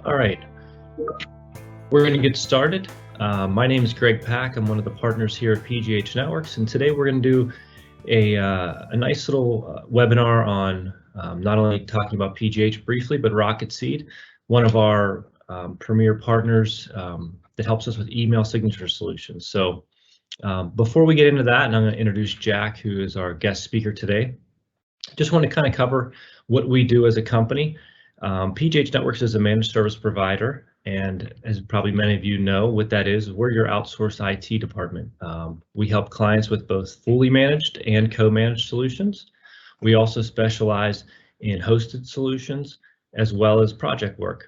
All right, we're going to get started. My name is Greg Pack. I'm one of the partners here at PGH Networks, and today we're going to do a nice little webinar on not only talking about PGH briefly, but Rocketseed, one of our premier partners that helps us with email signature solutions. So before we get into that, and I'm going to introduce Jack, who is our guest speaker today, just want to kind of cover what we do as a company. PGH Networks is a managed service provider, and as probably many of you know, what that is, we're your outsourced IT department. We help clients with both fully managed and co-managed solutions. We also specialize in hosted solutions as well as project work.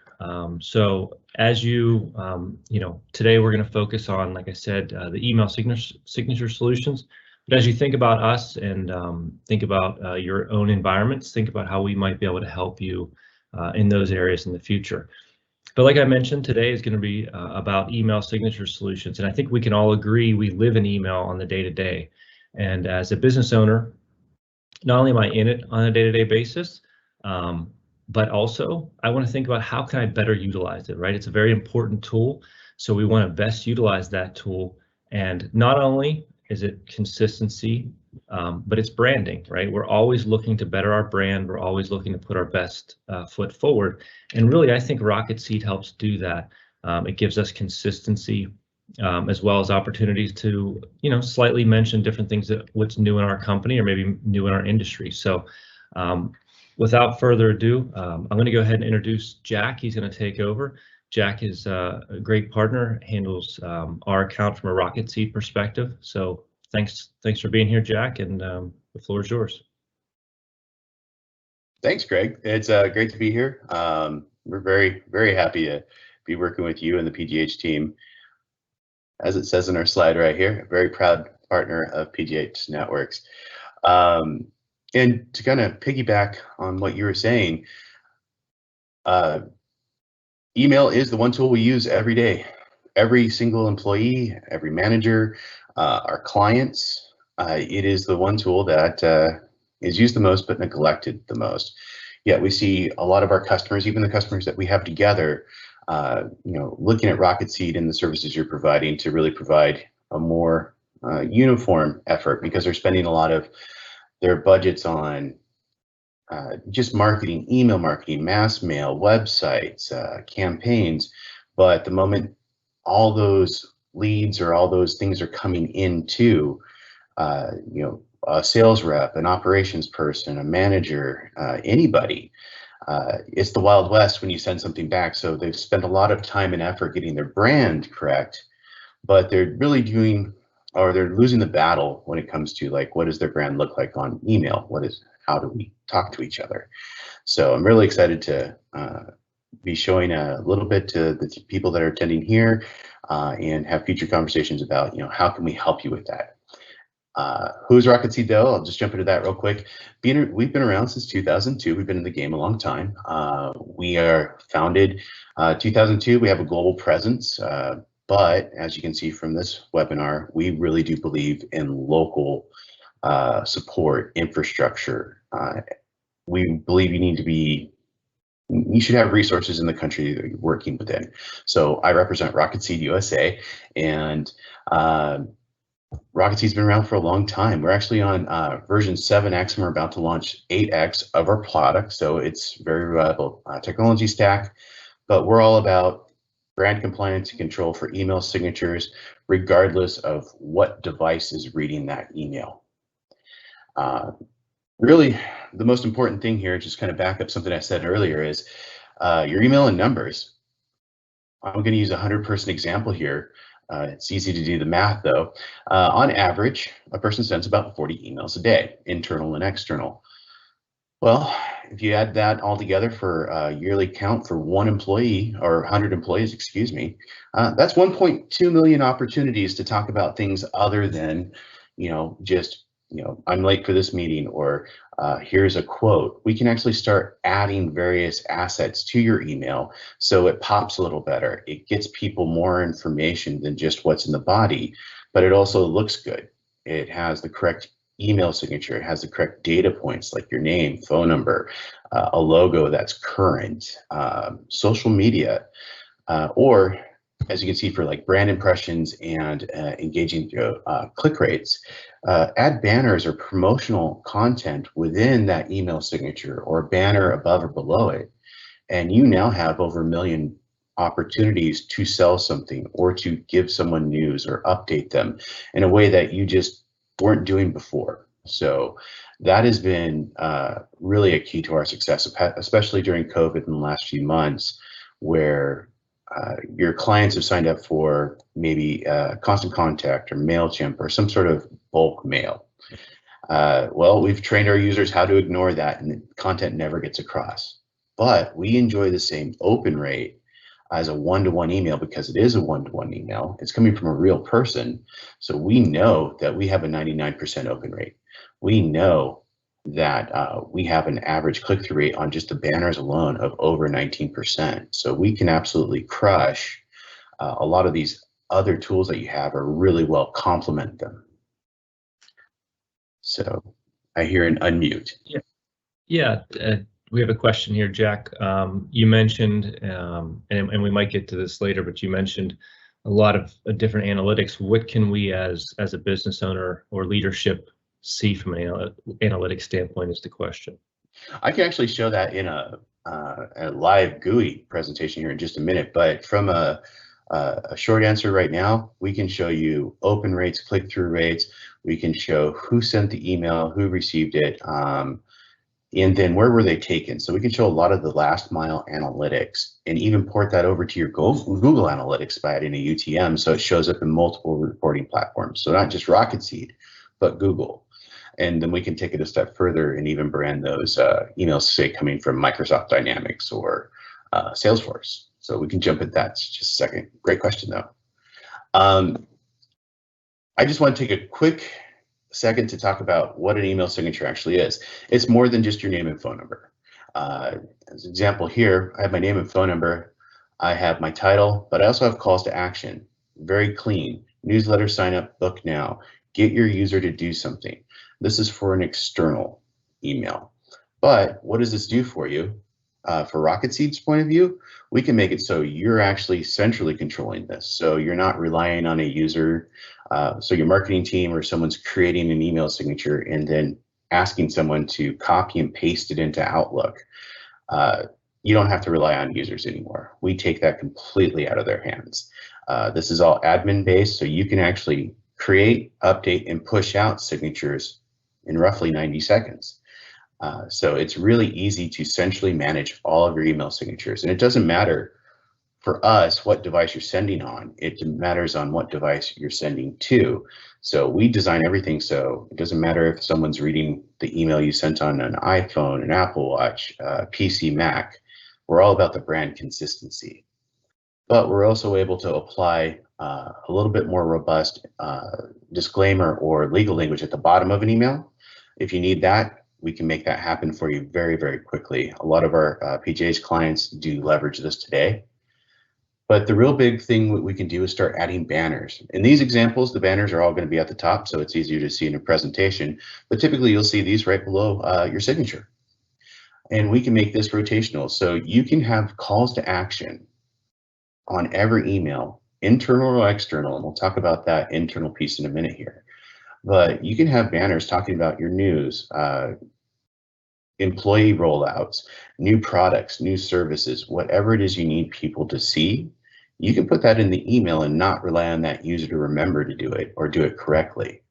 So as you know, today we're going to focus on, like I said, the email signature solutions. But as you think about us and think about your own environments, think about how we might be able to help you in those areas in the future. But like I mentioned, today is going to be about email signature solutions. And I think we can all agree we live in email on the day-to-day. And as a business owner, not only am I in it on a day-to-day basis, but also I want to think about how can I better utilize it, right? It's a very important tool. So we want to best utilize that tool. And not only is it consistency, but it's branding, right? We're always looking to better our brand. We're always looking to put our best foot forward. And really, I think Rocketseed helps do that. It gives us consistency as well as opportunities to, you know, slightly mention different things that what's new in our company or maybe new in our industry. So without further ado, I'm going to go ahead and introduce Jack. He's going to take over. Jack is a great partner, handles our account from a Rocketseed perspective. So thanks for being here, Jack, and the floor is yours. Thanks, Greg. It's great to be here. We're very happy to be working with you and the PGH team. As it says in our slide right here, a very proud partner of PGH Networks. And to kind of piggyback on what you were saying, email is the one tool we use every day. Every single employee, every manager, our clients, it is the one tool that is used the most but neglected the most. Yet we see a lot of our customers, even the customers that we have together, looking at Rocketseed and the services you're providing to really provide a more uniform effort, because they're spending a lot of their budgets on just marketing, email marketing, mass mail, websites, campaigns. But the moment all those leads or all those things are coming into, a sales rep, an operations person, a manager, anybody, it's the Wild West when you send something back. So they've spent a lot of time and effort getting their brand correct, but they're really they're losing the battle when it comes to, like, what does their brand look like on email? How do we talk to each other? So I'm really excited to be showing a little bit to the people that are attending here and have future conversations about, how can we help you with that? Who's Rocketseed though? I'll just jump into that real quick. We've been around since 2002. We've been in the game a long time. We are founded 2002. We have a global presence, but as you can see from this webinar, we really do believe in local support infrastructure. We believe you should have resources in the country that you're working within. So I represent Rocketseed USA, and Rocketseed's been around for a long time. We're actually on version 7X, and we're about to launch 8X of our product. So it's very reliable technology stack, but we're all about brand compliance and control for email signatures, regardless of what device is reading that email. Really, the most important thing here, just kind of back up something I said earlier, is your email and numbers. I'm going to use a 100-person example here. It's easy to do the math, though. On average, a person sends about 40 emails a day, internal and external. Well, if you add that all together for a yearly count for one employee, or 100 employees, excuse me, that's 1.2 million opportunities to talk about things other than, just, I'm late for this meeting, or here's a quote. We can actually start adding various assets to your email so it pops a little better. It gets people more information than just what's in the body, but it also looks good. It has the correct email signature, it has the correct data points like your name, phone number, a logo that's current, social media, or as you can see for like brand impressions and engaging click rates, add banners or promotional content within that email signature or a banner above or below it. And you now have over 1 million opportunities to sell something or to give someone news or update them in a way that you just weren't doing before. So that has been really a key to our success, especially during COVID in the last few months, where your clients have signed up for maybe Constant Contact or MailChimp or some sort of bulk mail. Well, we've trained our users how to ignore that and the content never gets across. But we enjoy the same open rate as a one-to-one email because it is a one-to-one email. It's coming from a real person. So we know that we have a 99% open rate. We know that we have an average click-through rate on just the banners alone of over 19%. So we can absolutely crush a lot of these other tools that you have or really well complement them. So I hear an unmute. Yeah. We have a question here, Jack. You mentioned, and we might get to this later, but you mentioned a lot of different analytics. What can we as a business owner or leadership see from an analytics standpoint is the question. I can actually show that in a live GUI presentation here in just a minute, but from a short answer right now, we can show you open rates, click-through rates. We can show who sent the email, who received it, and then where were they taken. So we can show a lot of the last mile analytics and even port that over to your Google Analytics by adding a UTM so it shows up in multiple reporting platforms. So not just Rocketseed, but Google. And then we can take it a step further and even brand those emails, say, coming from Microsoft Dynamics or Salesforce. So we can jump at that just a second. Great question, though. I just want to take a quick second to talk about what an email signature actually is. It's more than just your name and phone number. As an example here, I have my name and phone number. I have my title, but I also have calls to action. Very clean. Newsletter sign up, book now. Get your user to do something. This is for an external email. But what does this do for you? For Rocketseed's point of view, we can make it so you're actually centrally controlling this. So you're not relying on a user. So your marketing team or someone's creating an email signature and then asking someone to copy and paste it into Outlook. You don't have to rely on users anymore. We take that completely out of their hands. This is all admin based, so you can actually create, update, and push out signatures in roughly 90 seconds. So it's really easy to centrally manage all of your email signatures. And it doesn't matter for us what device you're sending on, it matters on what device you're sending to. So we design everything so it doesn't matter if someone's reading the email you sent on an iPhone, an Apple Watch, PC, Mac. We're all about the brand consistency. But we're also able to apply a little bit more robust disclaimer or legal language at the bottom of an email. If you need that, we can make that happen for you very, very quickly. A lot of our PGH clients do leverage this today. But the real big thing we can do is start adding banners. In these examples, the banners are all going to be at the top, so it's easier to see in a presentation. But typically, you'll see these right below your signature. And we can make this rotational. So you can have calls to action on every email, internal or external, and we'll talk about that internal piece in a minute here. But you can have banners talking about your news, employee rollouts, new products, new services, whatever it is you need people to see. You can put that in the email and not rely on that user to remember to do it or do it correctly.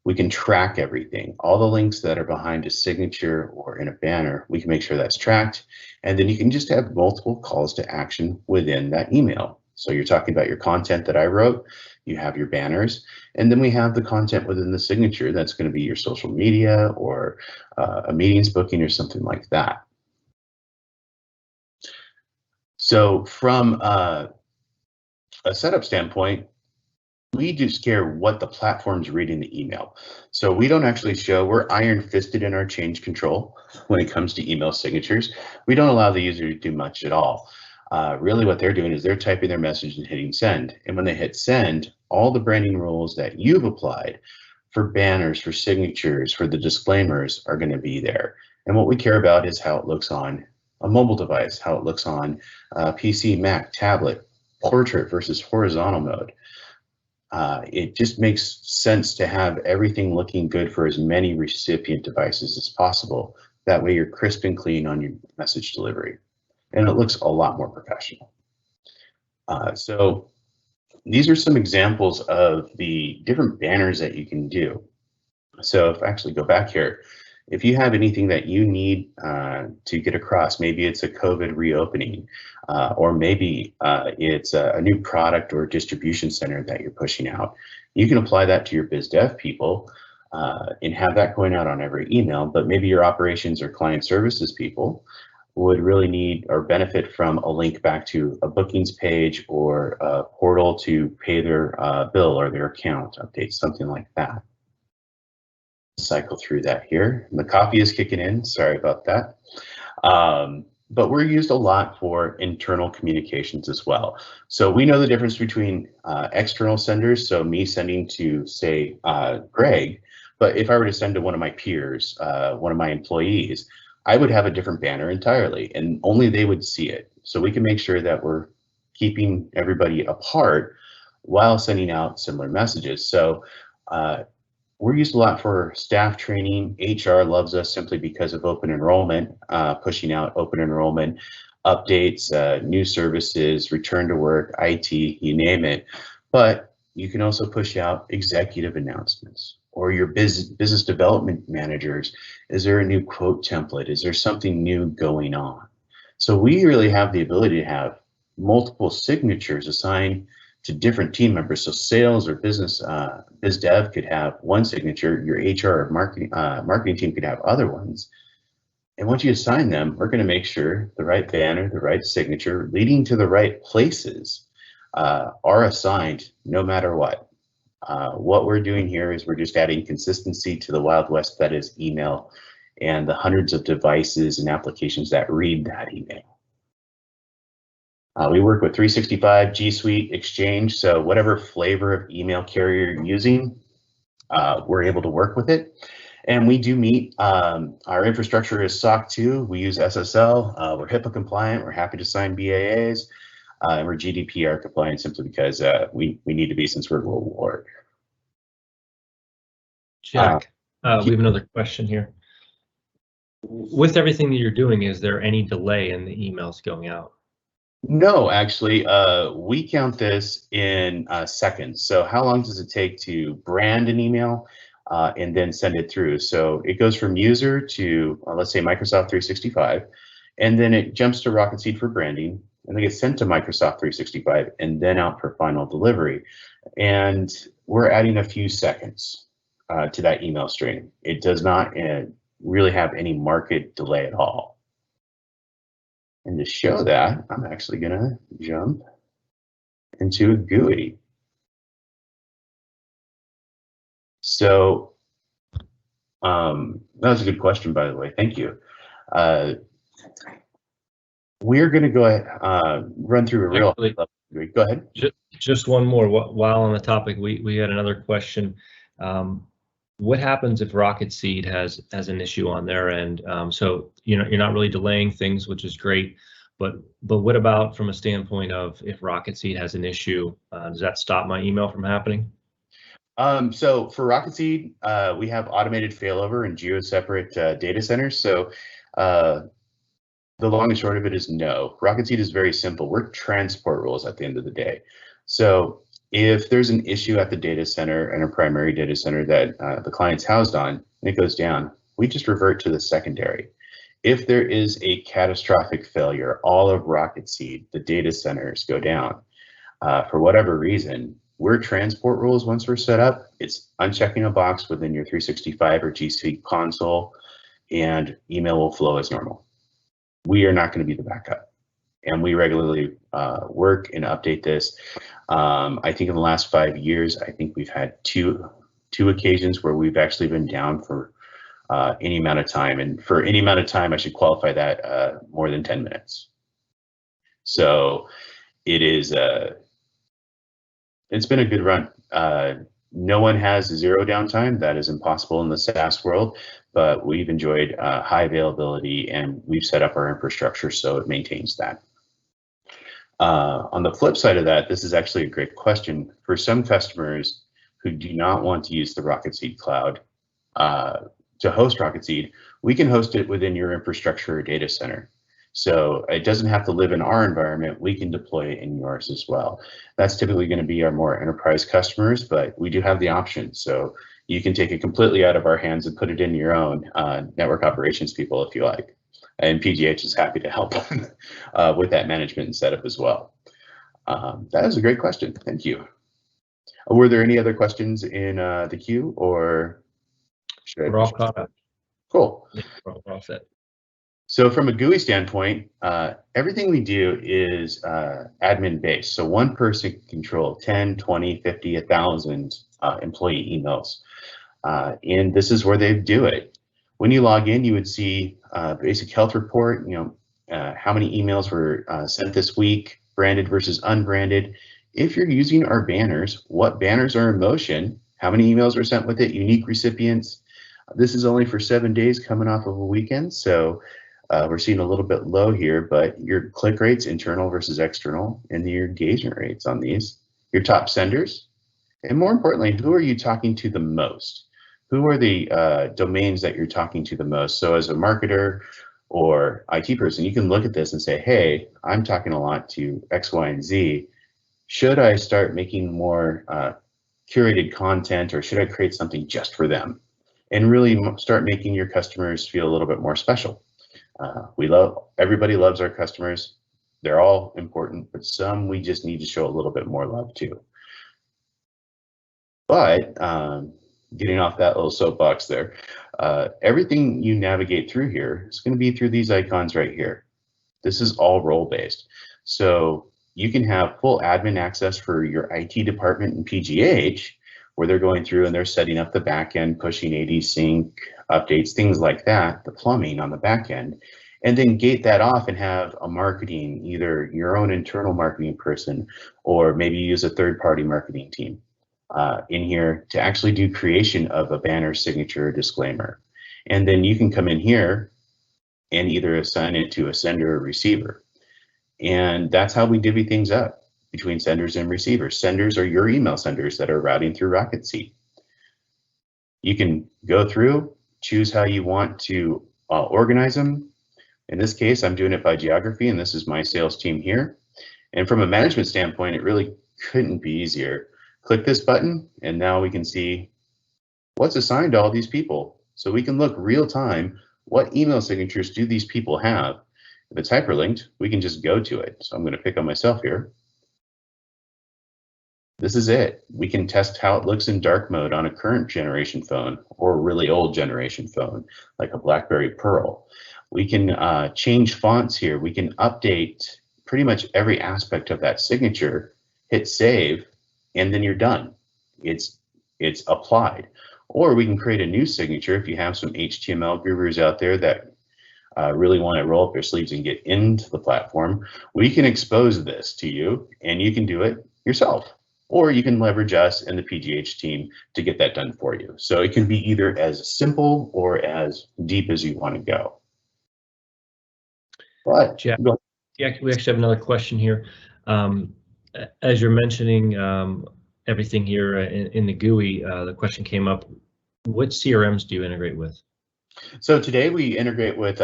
We can track everything. All the links that are behind a signature or in a banner, we can make sure that's tracked. And then you can just have multiple calls to action within that email. So you're talking about your content that I wrote, you have your banners, and then we have the content within the signature that's going to be your social media or a meetings booking or something like that. So from a setup standpoint, we just care what the platform's reading the email. So we don't actually show, we're iron-fisted in our change control when it comes to email signatures. We don't allow the user to do much at all. Really what they're doing is they're typing their message and hitting send. And when they hit send, all the branding rules that you've applied for banners, for signatures, for the disclaimers are going to be there. And what we care about is how it looks on a mobile device, how it looks on PC, Mac, tablet, portrait versus horizontal mode. It just makes sense to have everything looking good for as many recipient devices as possible. That way you're crisp and clean on your message delivery, and it looks a lot more professional. So these are some examples of the different banners that you can do. So if I actually go back here, if you have anything that you need to get across, maybe it's a COVID reopening, or maybe it's a new product or distribution center that you're pushing out, you can apply that to your biz dev people and have that going out on every email. But maybe your operations or client services people would really need or benefit from a link back to a bookings page or a portal to pay their bill or their account update, something like that. Cycle through that here. The coffee is kicking in, sorry about that. But we're used a lot for internal communications as well. So we know the difference between external senders, so me sending to, say, Greg, but if I were to send to one of my peers, one of my employees, I would have a different banner entirely, and only they would see it. So we can make sure that we're keeping everybody apart while sending out similar messages. So we're used a lot for staff training. HR loves us simply because of open enrollment, pushing out open enrollment updates, new services, return to work, IT, you name it. But you can also push out executive announcements, or your business development managers. Is there a new quote template? Is there something new going on? So we really have the ability to have multiple signatures assigned to different team members. So sales or business biz dev could have one signature, your HR or marketing team could have other ones. And once you assign them, we're going to make sure the right banner, the right signature, leading to the right places are assigned no matter what. What we're doing here is we're just adding consistency to the Wild West that is email and the hundreds of devices and applications that read that email. We work with 365, G Suite, Exchange, so whatever flavor of email carrier you're using, we're able to work with it. And we do meet, our infrastructure is SOC 2, we use SSL, we're HIPAA compliant, we're happy to sign BAAs, and we're GDPR compliant simply because we need to be since we're global org. Jack, we have another question here. With everything that you're doing, is there any delay in the emails going out? No, actually, we count this in seconds. So how long does it take to brand an email and then send it through? So it goes from user to, let's say, Microsoft 365, and then it jumps to Rocketseed for branding, and they get sent to Microsoft 365 and then out for final delivery. And we're adding a few seconds to that email string. It does not really have any market delay at all. And to show that, I'm actually gonna jump into a GUI. So that was a good question, by the way. Thank you. We're gonna go ahead run through a real. Go ahead. Just one more. While on the topic, we had another question. What happens if Rocketseed has an issue on their end? So you're not really delaying things, which is great. But what about from a standpoint of if Rocketseed has an issue, does that stop my email from happening? So for Rocketseed, we have automated failover and geo-separate data centers. So the long and short of it is no. Rocketseed is very simple. We're transport rules at the end of the day. So if there's an issue at the data center and a primary data center that the client's housed on, and it goes down, we just revert to the secondary. If there is a catastrophic failure, all of Rocketseed, the data centers go down. For whatever reason, we're transport rules once we're set up. It's unchecking a box within your 365 or G Suite console, and email will flow as normal. We are not going to be the backup, and we regularly work and update this. I think in the last 5 years, I think we've had two occasions where we've actually been down for any amount of time, and for any amount of time, I should qualify that more than 10 minutes. So it is. It's been a good run. No one has zero downtime. That is impossible in the SaaS world, but we've enjoyed high availability, and we've set up our infrastructure so it maintains that. On the flip side of that, this is actually a great question. For some customers who do not want to use the Rocketseed cloud to host Rocketseed, we can host it within your infrastructure or data center. So it doesn't have to live in our environment. We can deploy it in yours as well. That's typically going to be our more enterprise customers, but we do have the option. So you can take it completely out of our hands and put it in your own network operations people if you like. And PGH is happy to help with that management and setup as well. That is a great question. Thank you. Were there any other questions in the queue, or should I? We're all caught up. Cool. We're all set. So from a GUI standpoint, everything we do is admin based. So one person can control 10, 20, 50, 1,000 employee emails. And this is where they do it. When you log in, you would see basic health report, how many emails were sent this week, branded versus unbranded. If you're using our banners, what banners are in motion, how many emails were sent with it, unique recipients. This is only for 7 days coming off of a weekend, so we're seeing a little bit low here, but your click rates, internal versus external, and your engagement rates on these, your top senders, and more importantly, who are you talking to the most? Who are the domains that you're talking to the most? So as a marketer or IT person, you can look at this and say, hey, I'm talking a lot to X, Y, and Z. Should I start making more curated content, or should I create something just for them? And really start making your customers feel a little bit more special. Everybody loves our customers. They're all important, but some we just need to show a little bit more love to. But getting off that little soapbox there, everything you navigate through here is going to be through these icons right here. This is all role-based. So you can have full admin access for your IT department in PGH, where they're going through and they're setting up the back end, pushing AD sync updates, things like that, the plumbing on the back end, and then gate that off and have a marketing, either your own internal marketing person, or maybe use a third-party marketing team in here to actually do creation of a banner, signature, disclaimer. And then you can come in here and either assign it to a sender or receiver. And that's how we divvy things up between senders and receivers. Senders are your email senders that are routing through Rocketseed. You can go through, choose how you want to organize them. In this case, I'm doing it by geography, and this is my sales team here. And from a management standpoint, it really couldn't be easier. Click this button, and now we can see what's assigned to all these people. So we can look real time, what email signatures do these people have? If it's hyperlinked, we can just go to it. So I'm going to pick on myself here. This is it. We can test how it looks in dark mode on a current generation phone or a really old generation phone, like a BlackBerry Pearl. We can change fonts here. We can update pretty much every aspect of that signature, hit save, and then you're done. It's applied. Or we can create a new signature if you have some HTML groovers out there that really want to roll up their sleeves and get into the platform. We can expose this to you, and you can do it yourself. Or you can leverage us and the PGH team to get that done for you. So it can be either as simple or as deep as you want to go. But Jack, we actually have another question here. As you're mentioning everything here in the GUI, the question came up, what CRMs do you integrate with? So today we integrate with,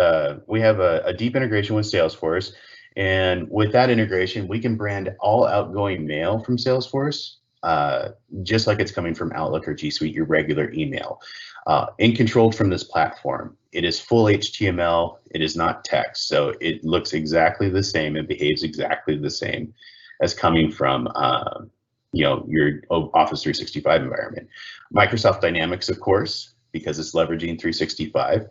we have a deep integration with Salesforce. And with that integration, we can brand all outgoing mail from Salesforce, just like it's coming from Outlook or G Suite, your regular email, and controlled from this platform. It is full HTML. It is not text. So it looks exactly the same and behaves exactly the same as coming from your Office 365 environment. Microsoft Dynamics, of course, because it's leveraging 365.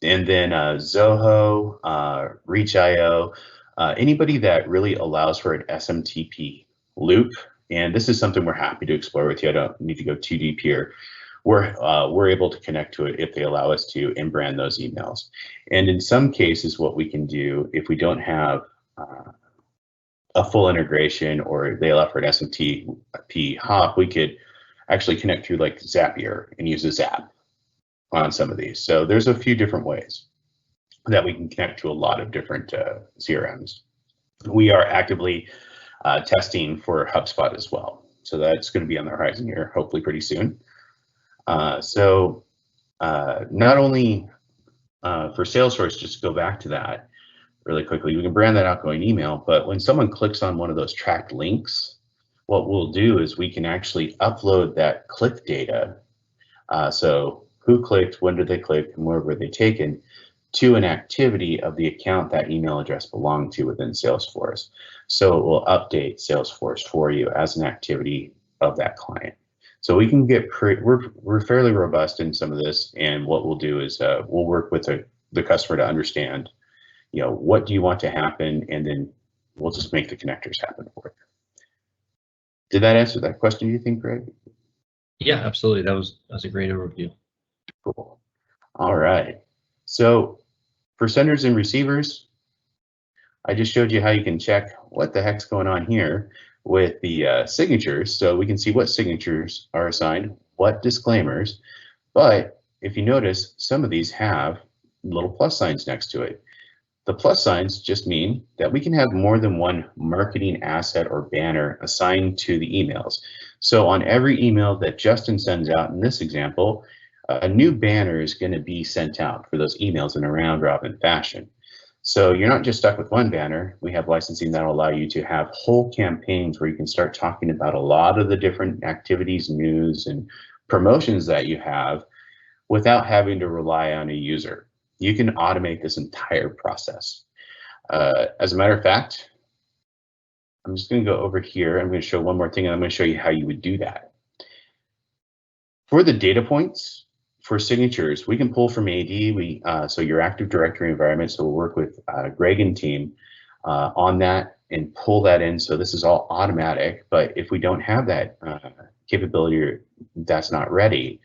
And then Zoho, Reach.io, anybody that really allows for an SMTP loop. And this is something we're happy to explore with you. I don't need to go too deep here. We're able to connect to it if they allow us to and brand those emails. And in some cases, what we can do if we don't have a full integration or they offer an SMTP hop, we could actually connect through like Zapier and use a Zap on some of these. So there's a few different ways that we can connect to a lot of different CRMs. We are actively testing for HubSpot as well. So that's going to be on the horizon here, hopefully pretty soon. Not only for Salesforce, just to go back to that really quickly, we can brand that outgoing email, but when someone clicks on one of those tracked links, what we'll do is we can actually upload that click data. So who clicked, when did they click, and where were they taken, to an activity of the account that email address belonged to within Salesforce. So it will update Salesforce for you as an activity of that client. So we can get we're fairly robust in some of this, and what we'll do is we'll work with the customer to understand, what do you want to happen, and then we'll just make the connectors happen for you. Did that answer that question, do you think, Greg? Yeah, absolutely. That's a great overview. Cool. All right. So for senders and receivers, I just showed you how you can check what the heck's going on here with the signatures. So we can see what signatures are assigned, what disclaimers. But if you notice, some of these have little plus signs next to it. The plus signs just mean that we can have more than one marketing asset or banner assigned to the emails. So on every email that Justin sends out in this example, a new banner is going to be sent out for those emails in a round robin fashion. So you're not just stuck with one banner. We have licensing that will allow you to have whole campaigns where you can start talking about a lot of the different activities, news, and promotions that you have without having to rely on a user. You can automate this entire process. As a matter of fact, I'm just going to go over here. I'm going to show one more thing, and I'm going to show you how you would do that. For the data points, for signatures, we can pull from AD. So your Active Directory environment. So we'll work with Greg and team on that and pull that in. So this is all automatic. But if we don't have that capability or that's not ready,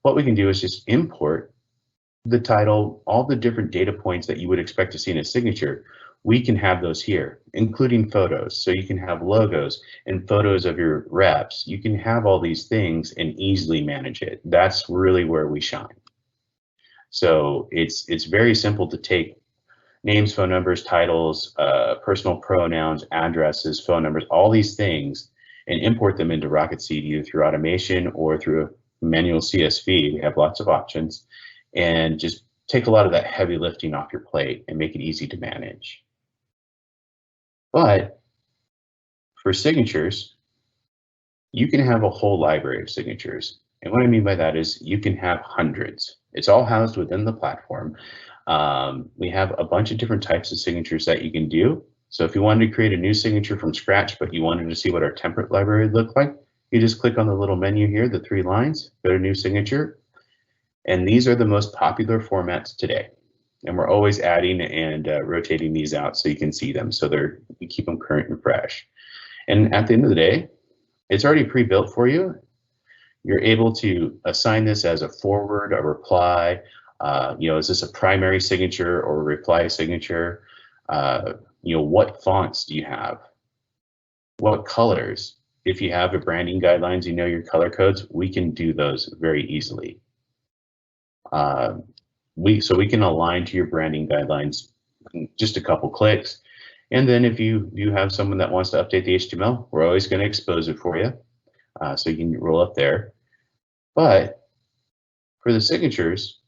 what we can do is just import the title, all the different data points that you would expect to see in a signature. We can have those here, including photos. So you can have logos and photos of your reps. You can have all these things and easily manage it. That's really where we shine. So it's very simple to take names, phone numbers, titles, personal pronouns, addresses, phone numbers, all these things, and import them into Rocketseed either through automation or through a manual CSV. We have lots of options, and just take a lot of that heavy lifting off your plate and make it easy to manage. But for signatures, you can have a whole library of signatures. And what I mean by that is you can have hundreds. It's all housed within the platform. We have a bunch of different types of signatures that you can do. So if you wanted to create a new signature from scratch, but you wanted to see what our template library would look like, you just click on the little menu here, the 3 lines, go to new signature. And these are the most popular formats today. And we're always adding and rotating these out so you can see them. So you keep them current and fresh. And at the end of the day, it's already pre-built for you. You're able to assign this as a forward, a reply. Is this a primary signature or a reply signature? What fonts do you have? What colors? If you have a branding guidelines, your color codes, we can do those very easily. We can align to your branding guidelines in just a couple clicks. And then if you do have someone that wants to update the HTML, we're always going to expose it for you. So you can roll up there. But for the signatures,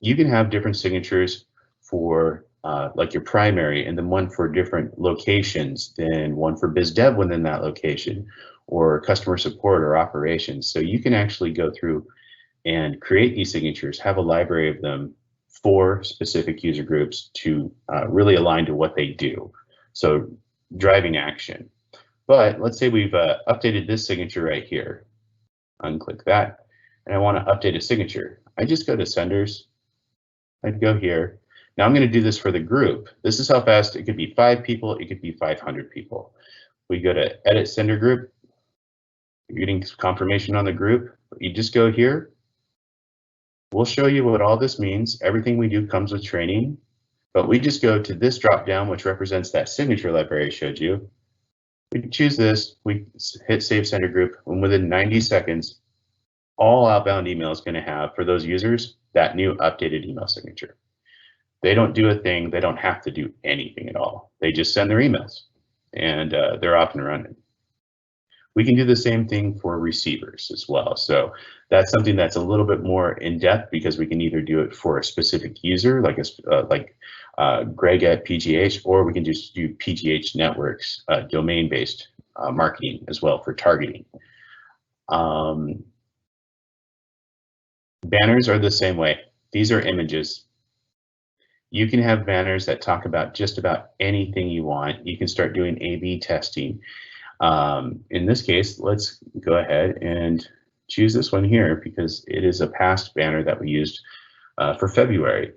you can have different signatures for like your primary, and then one for different locations, then one for biz dev within that location, or customer support or operations. So you can actually go through and create these signatures, have a library of them for specific user groups to really align to what they do. So driving action. But let's say we've updated this signature right here. Unclick that, and I want to update a signature. I just go to senders. I'd go here. Now I'm going to do this for the group. This is how fast it could be 5 people. It could be 500 people. We go to edit sender group. You're getting confirmation on the group. You just go here. We'll show you what all this means. Everything we do comes with training. But we just go to this drop down, which represents that signature library I showed you. We choose this, we hit Save Sender Group, and within 90 seconds, all outbound email is going to have, for those users, that new updated email signature. They don't do a thing, they don't have to do anything at all. They just send their emails, and they're off and running. We can do the same thing for receivers as well. So that's something that's a little bit more in depth because we can either do it for a specific user, like Greg at PGH, or we can just do PGH networks, domain-based marketing as well for targeting. Banners are the same way. These are images. You can have banners that talk about just about anything you want. You can start doing A/B testing. In this case, let's go ahead and choose this one here because it is a past banner that we used for February.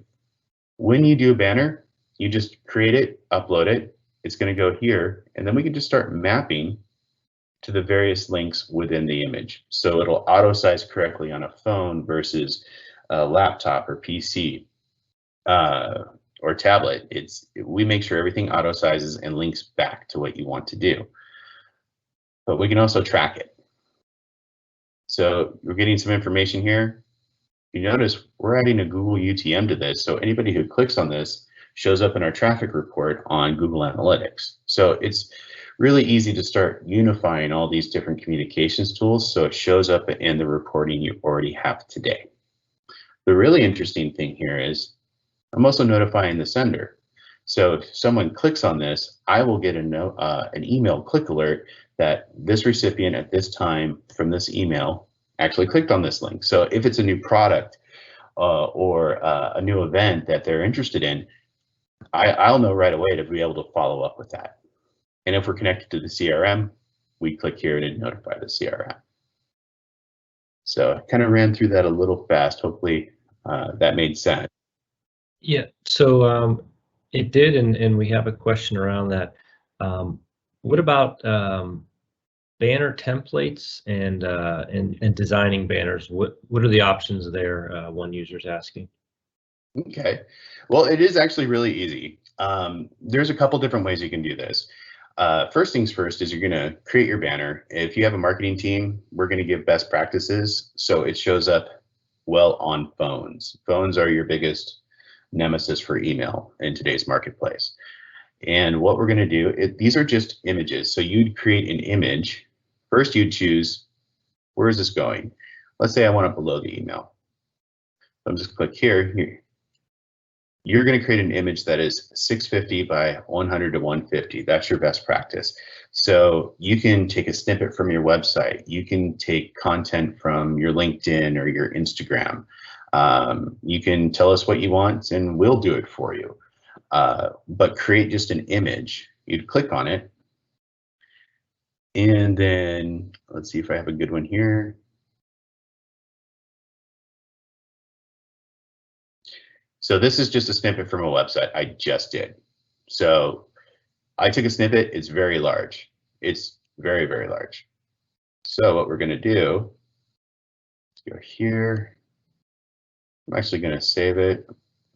When you do a banner, you just create it, upload it. It's going to go here, and then we can just start mapping to the various links within the image. So it'll auto size correctly on a phone versus a laptop or PC or tablet. We make sure everything auto sizes and links back to what you want to do. But we can also track it. So we're getting some information here. You notice we're adding a Google UTM to this. So anybody who clicks on this shows up in our traffic report on Google Analytics. So it's really easy to start unifying all these different communications tools so it shows up in the reporting you already have today. The really interesting thing here is I'm also notifying the sender. So if someone clicks on this, I will get an email click alert that this recipient at this time from this email actually clicked on this link. So if it's a new product or a new event that they're interested in, I'll know right away to be able to follow up with that. And if we're connected to the CRM, we click here to notify the CRM. So I kind of ran through that a little fast. Hopefully that made sense. Yeah, so it did, and we have a question around that. What about banner templates and designing banners? What are the options there? One user's asking. Okay, well, it is actually really easy. There's a couple different ways you can do this. First things first is you're going to create your banner. If you have a marketing team, we're going to give best practices so it shows up well on phones. Phones are your biggest nemesis for email in today's marketplace. And what we're going to do, these are just images. So you'd create an image. First, you'd choose, where is this going? Let's say I want it below the email. So I'm just click here. You're going to create an image that is 650 by 100 to 150. That's your best practice. So you can take a snippet from your website. You can take content from your LinkedIn or your Instagram. You can tell us what you want and we'll do it for you. But create just an image. You'd click on it. And then let's see if I have a good one here. So this is just a snippet from a website I just did. So I took a snippet, it's very large. It's very, very large. So what we're gonna do, let's go here. I'm actually gonna save it.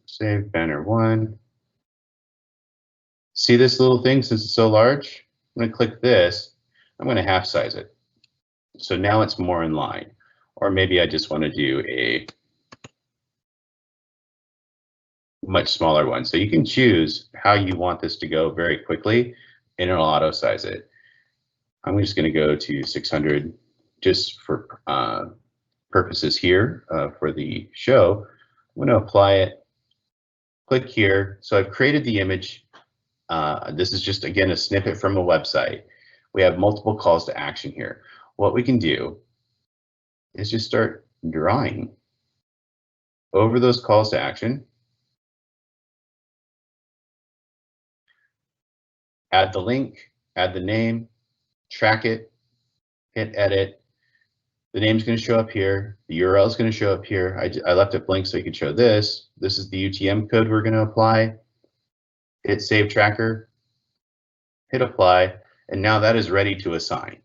Save banner 1. See this little thing, since it's so large? I'm gonna click this, I'm gonna half size it. So now it's more in line. Or maybe I just wanna do a much smaller one. So you can choose how you want this to go very quickly and it'll auto size it. I'm just going to go to 600 just for purposes here for the show. I'm going to apply it, click here. So I've created the image. This is just, again, a snippet from a website. We have multiple calls to action here. What we can do is just start drawing over those calls to action. Add the link, add the name, track it, hit edit. The name's going to show up here. The URL is going to show up here. I left it blank so you could show this. This is the UTM code we're going to apply. Hit save tracker, hit apply, and now that is ready to assign.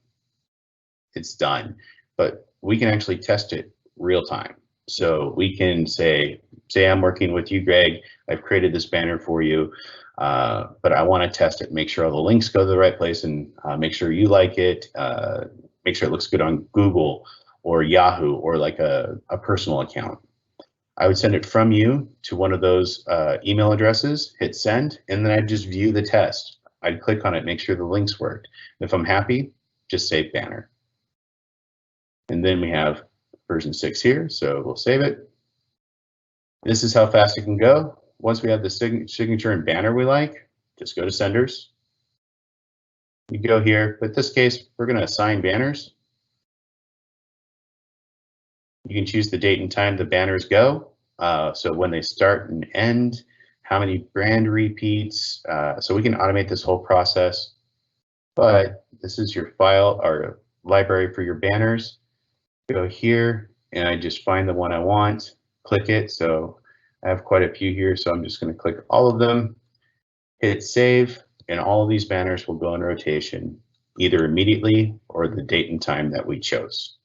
It's done, but we can actually test it real time. So we can say, say I'm working with you, Greg. I've created this banner for you, but I want to test it, make sure all the links go to the right place, and make sure you like it, make sure it looks good on Google or Yahoo or like a personal account. I would send it from you to one of those email addresses, hit send, and then I'd just view the test. I'd click on it, make sure the links worked. If I'm happy, just save banner. And then we have version 6 here, so we'll save it. This is how fast it can go. Once we have the signature and banner we like, just go to senders. You go here, but in this case, we're going to assign banners. You can choose the date and time the banners go. So when they start and end, how many brand repeats. So we can automate this whole process. But this is your file or library for your banners. Go here and I just find the one I want, click it. So I have quite a few here, so I'm just going to click all of them, hit save, and all of these banners will go in rotation either immediately or the date and time that we chose.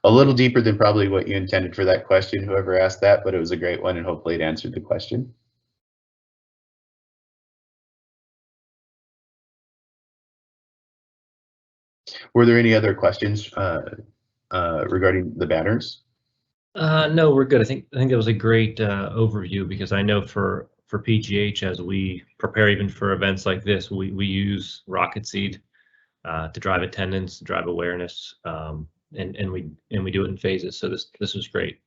A little deeper than probably what you intended for that question, whoever asked that, but it was a great one and hopefully it answered the question. Were there any other questions regarding the banners? No, we're good. I think that was a great overview, because I know for PGH, as we prepare even for events like this, we use Rocketseed to drive attendance, drive awareness, and we do it in phases. So this was great.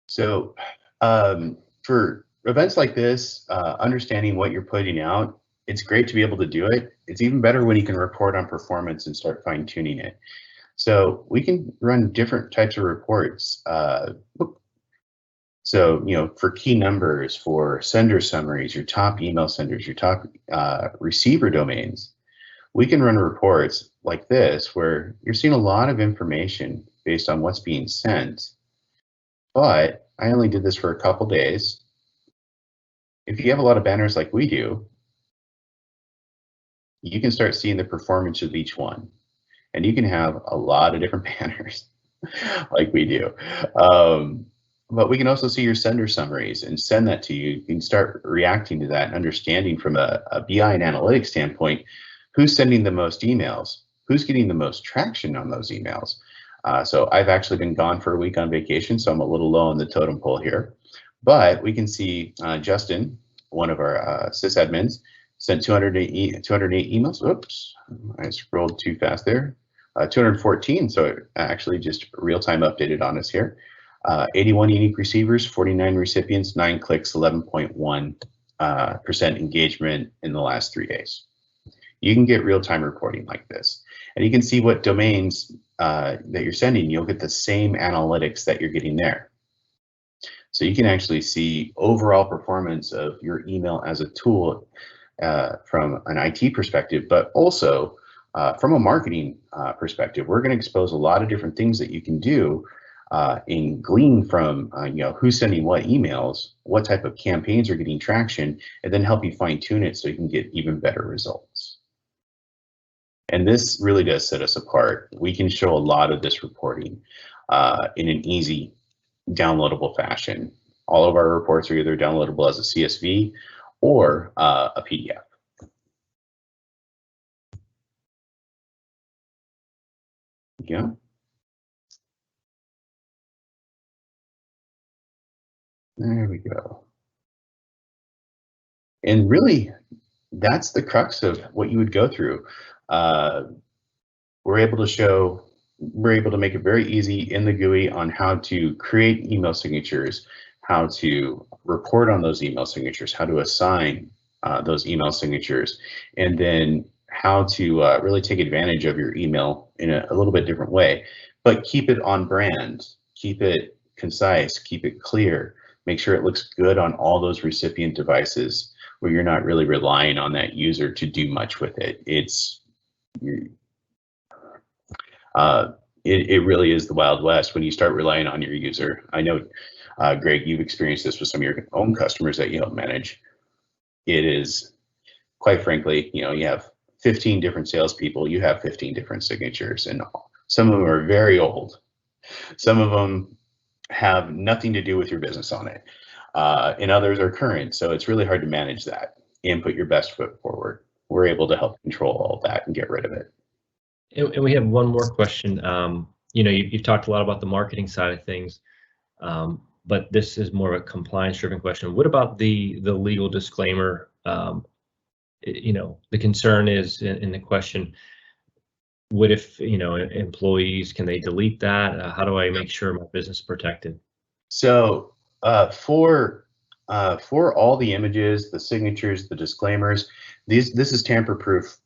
So for events like this, understanding what you're putting out, it's great to be able to do it. It's even better when you can report on performance and start fine tuning it. So we can run different types of reports. So, for key numbers, for sender summaries, your top email senders, your top receiver domains, we can run reports like this where you're seeing a lot of information based on what's being sent. But I only did this for a couple days. If you have a lot of banners like we do, you can start seeing the performance of each one. And you can have a lot of different banners like we do. But we can also see your sender summaries and send that to you. You can start reacting to that and understanding from a BI and analytics standpoint, who's sending the most emails, who's getting the most traction on those emails. So I've actually been gone for a week on vacation, so I'm a little low on the totem pole here. But we can see Justin, one of our sysadmins, sent 208 emails. Oops, I scrolled too fast there. 214, so it actually just real-time updated on us here. 81 unique receivers, 49 recipients, 9 clicks, 11.1% engagement in the last 3 days. You can get real-time reporting like this. And you can see what domains that you're sending, you'll get the same analytics that you're getting there. So you can actually see overall performance of your email as a tool from an IT perspective, but also from a marketing perspective. We're going to expose a lot of different things that you can do and glean from who's sending what emails, what type of campaigns are getting traction, and then help you fine tune it so you can get even better results. And this really does set us apart. We can show a lot of this reporting in an easy, downloadable fashion. All of our reports are either downloadable as a CSV or a PDF. Yeah. There we go. And really, that's the crux of what you would go through. We're able to make it very easy in the GUI on how to create email signatures, how to report on those email signatures, how to assign those email signatures, and then how to really take advantage of your email in a little bit different way, but keep it on brand, keep it concise, keep it clear, make sure it looks good on all those recipient devices where you're not really relying on that user to do much with it. It really is the Wild West when you start relying on your user. I know, Greg, you've experienced this with some of your own customers that you help manage. It is, quite frankly, you have 15 different salespeople, you have 15 different signatures, and some of them are very old. Some of them have nothing to do with your business on it. and others are current. So it's really hard to manage that and put your best foot forward. We're able to help control all that and get rid of it. And we have one more question. You've talked a lot about the marketing side of things, but this is more of a compliance-driven question. What about the legal disclaimer? The concern is in the question. What if employees, can they delete that? How do I make sure my business is protected? So for all the images, the signatures, the disclaimers, this is tamper-proof.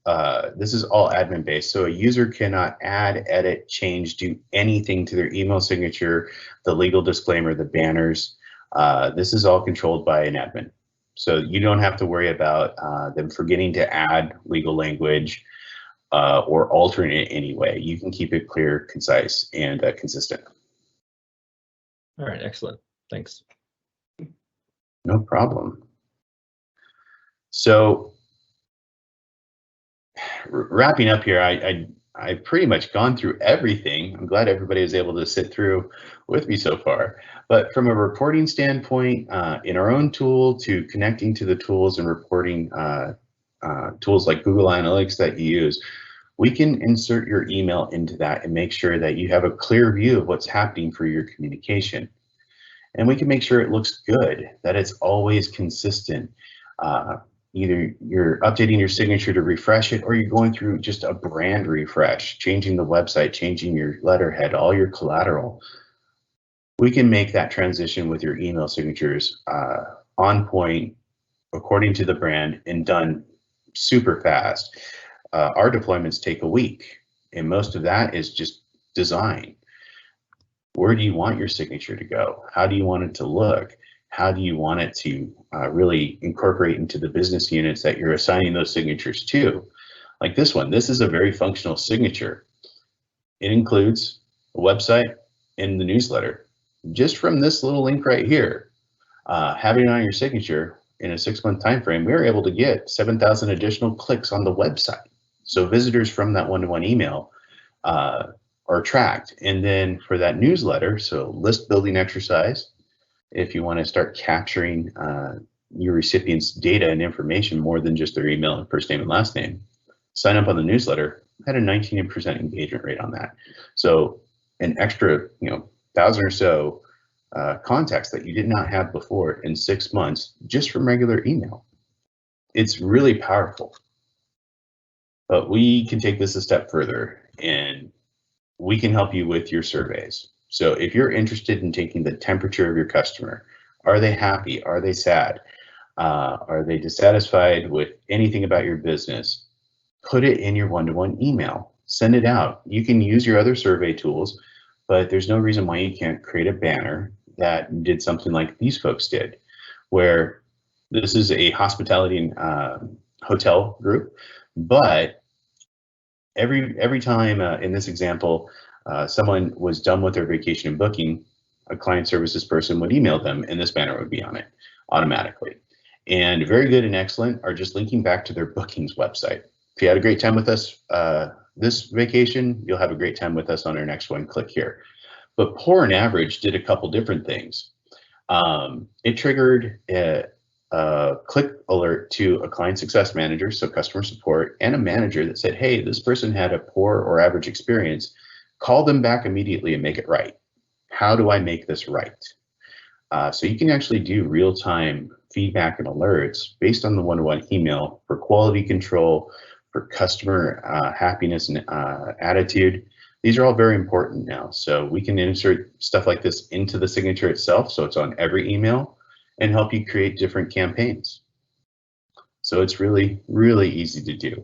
This is all admin-based, so a user cannot add, edit, change, do anything to their email signature, the legal disclaimer, the banners. This is all controlled by an admin, so you don't have to worry about them forgetting to add legal language or altering it anyway. You can keep it clear, concise, and consistent. All right, excellent. Thanks. No problem. So wrapping up here, I've pretty much gone through everything. I'm glad everybody was able to sit through with me so far. But from a reporting standpoint, in our own tool to connecting to the tools and reporting tools like Google Analytics that you use, we can insert your email into that and make sure that you have a clear view of what's happening for your communication. And we can make sure it looks good, that it's always consistent. Either you're updating your signature to refresh it, or you're going through just a brand refresh, changing the website, changing your letterhead, all your collateral. We can make that transition with your email signatures on point, according to the brand, and done super fast. Our deployments take a week, and most of that is just design. Where do you want your signature to go? How do you want it to look? How do you want it to really incorporate into the business units that you're assigning those signatures to? Like this one, this is a very functional signature. It includes a website and the newsletter. Just from this little link right here, having it on your signature in a 6-month time frame, we were able to get 7,000 additional clicks on the website. So visitors from that one-to-one email are tracked. And then for that newsletter, so list building exercise, if you want to start capturing your recipients' data and information more than just their email and first name and last name, sign up on the newsletter. I had a 19% engagement rate on that. So an extra 1,000 or so contacts that you did not have before in 6 months just from regular email. It's really powerful. But we can take this a step further, and we can help you with your surveys. So if you're interested in taking the temperature of your customer, are they happy? Are they sad? Are they dissatisfied with anything about your business? Put it in your one-to-one email. Send it out. You can use your other survey tools, but there's no reason why you can't create a banner that did something like these folks did, where this is a hospitality and hotel group, but every time in this example, someone was done with their vacation and booking, a client services person would email them and this banner would be on it automatically. And very good and excellent are just linking back to their bookings website. If you had a great time with us this vacation, you'll have a great time with us on our next one. Click here. But poor and average did a couple different things. It triggered a click alert to a client success manager, so customer support, and a manager that said, hey, this person had a poor or average experience. Call them back immediately and make it right. How do I make this right? So you can actually do real-time feedback and alerts based on the one-to-one email for quality control, for customer happiness and attitude. These are all very important now. So we can insert stuff like this into the signature itself, so it's on every email, and help you create different campaigns. So it's really, really easy to do.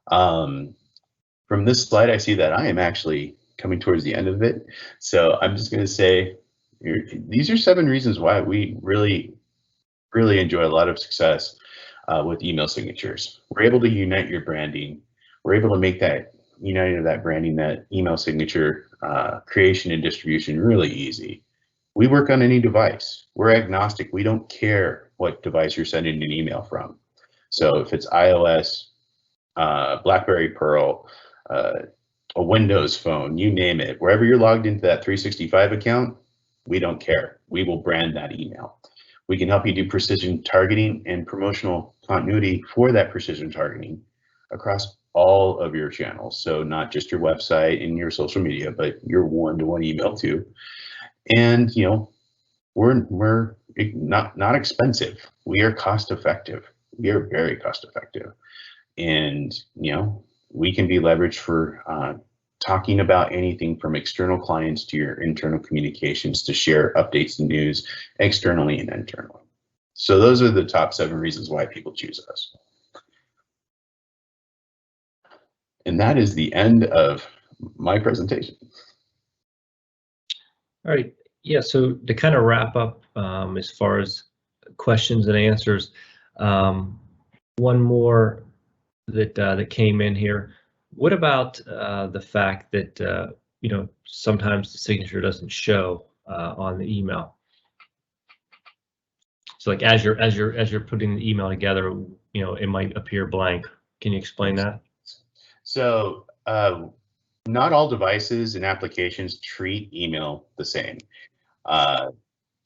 From this slide, I see that I am actually coming towards the end of it. So I'm just going to say, these are 7 reasons why we really enjoy a lot of success with email signatures. We're able to unite your branding. We're able to make that united of that branding, that email signature creation and distribution really easy. We work on any device. We're agnostic. We don't care what device you're sending an email from. So if it's iOS, BlackBerry Pearl, a Windows phone, you name it, wherever you're logged into that 365 account, We don't care. We will brand that email. We can help you do precision targeting and promotional continuity for that precision targeting across all of your channels. So not just your website and your social media, but your one-to-one email too. And we're not expensive. We are cost effective. We are very cost effective. And we can be leveraged for talking about anything from external clients to your internal communications to share updates and news externally and internally. So those are the top 7 reasons why people choose us. And that is the end of my presentation. All right. Yeah. So to kind of wrap up, as far as questions and answers, one more that came in here. What about the fact that sometimes the signature doesn't show on the email? So like as you're putting the email together, it might appear blank. Can you explain that? So not all devices and applications treat email the same.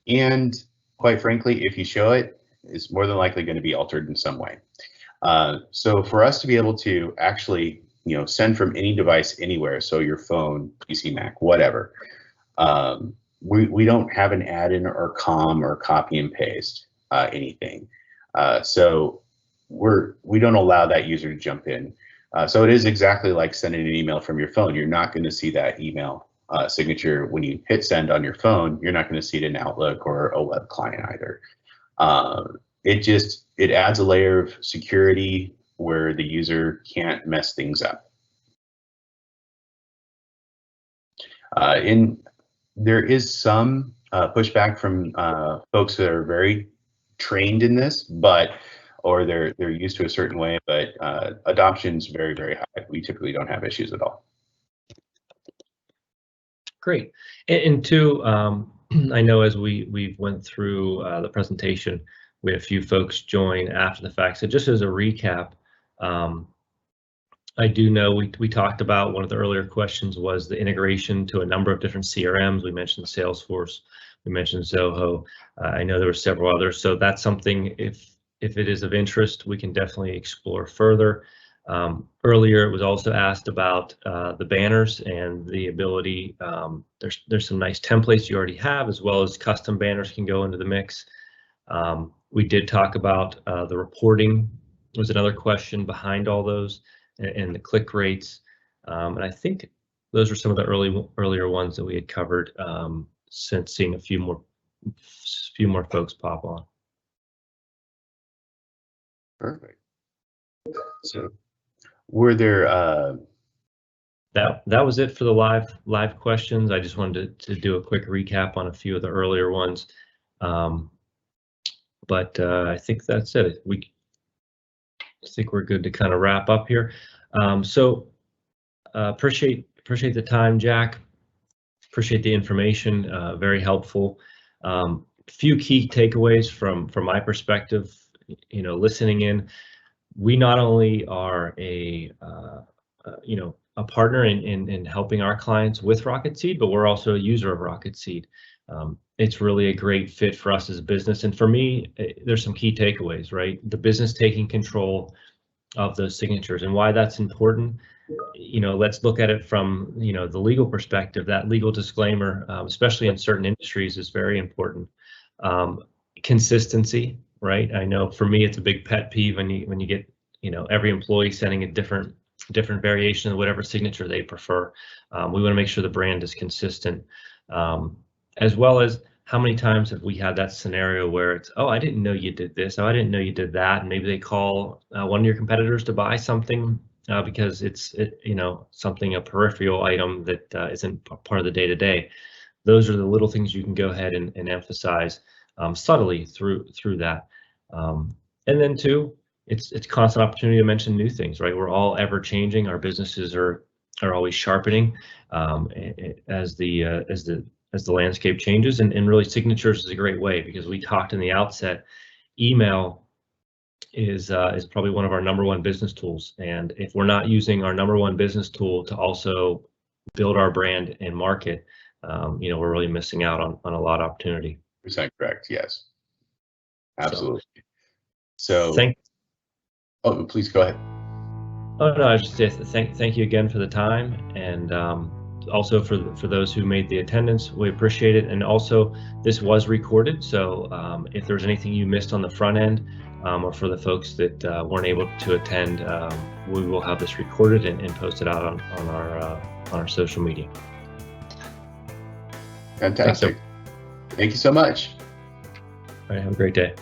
And quite frankly, if you show it, it's more than likely going to be altered in some way. So for us to be able to actually, send from any device anywhere, so your phone, PC, Mac, whatever, we don't have an add-in or com or copy and paste anything. So we don't allow that user to jump in. So it is exactly like sending an email from your phone. You're not going to see that email signature when you hit send on your phone. You're not going to see it in Outlook or a web client either. It adds a layer of security where the user can't mess things up. There is some pushback from folks that are very trained in this, or they're used to a certain way, but adoption's very, very high. We typically don't have issues at all. Great. And two, I know as we went through the presentation, we had a few folks join after the fact. So just as a recap, I do know we talked about, one of the earlier questions was the integration to a number of different CRMs. We mentioned Salesforce, we mentioned Zoho. I know there were several others. So that's something, if it is of interest, we can definitely explore further. Earlier, it was also asked about the banners and the ability. There's some nice templates you already have, as well as custom banners can go into the mix. We did talk about the reporting was another question behind all those, and the click rates. And I think those are some of the earlier ones that we had covered, since seeing a few more folks pop on. Perfect. So were there that was it for the live questions. I just wanted to do a quick recap on a few of the earlier ones, but I think that's it. I think we're good to kind of wrap up here. So appreciate the time, Jack. Appreciate the information. Very helpful. Few key takeaways from my perspective. Listening in, we not only are a partner in helping our clients with Rocketseed, but we're also a user of Rocketseed. It's really a great fit for us as a business. And for me, there's some key takeaways, right? The business taking control of those signatures, and why that's important. Let's look at it from, the legal perspective. That legal disclaimer, especially in certain industries, is very important. Consistency, right? I know for me, it's a big pet peeve when you get, every employee sending a different variation of whatever signature they prefer. We want to make sure the brand is consistent, as well as how many times have we had that scenario where it's, oh, I didn't know you did this, oh, I didn't know you did that, and maybe they call one of your competitors to buy something because it's something, a peripheral item that isn't part of the day-to-day. Those are the little things you can go ahead and emphasize subtly through that. And then two, it's constant opportunity to mention new things, right? We're all ever changing. Our businesses are always sharpening as the landscape changes, and really signatures is a great way, because we talked in the outset, email is probably one of our #1 business tools. And if we're not using our #1 business tool to also build our brand and market, we're really missing out on a lot of opportunity. Percent correct. Yes, absolutely. So So, oh, please go ahead. Oh no, I was just thank you again for the time, and also for those who made the attendance. We appreciate it, and also this was recorded, so if there's anything you missed on the front end, or for the folks that weren't able to attend, we will have this recorded and posted out on our social media. Fantastic. Thank you so much. All right, have a great day.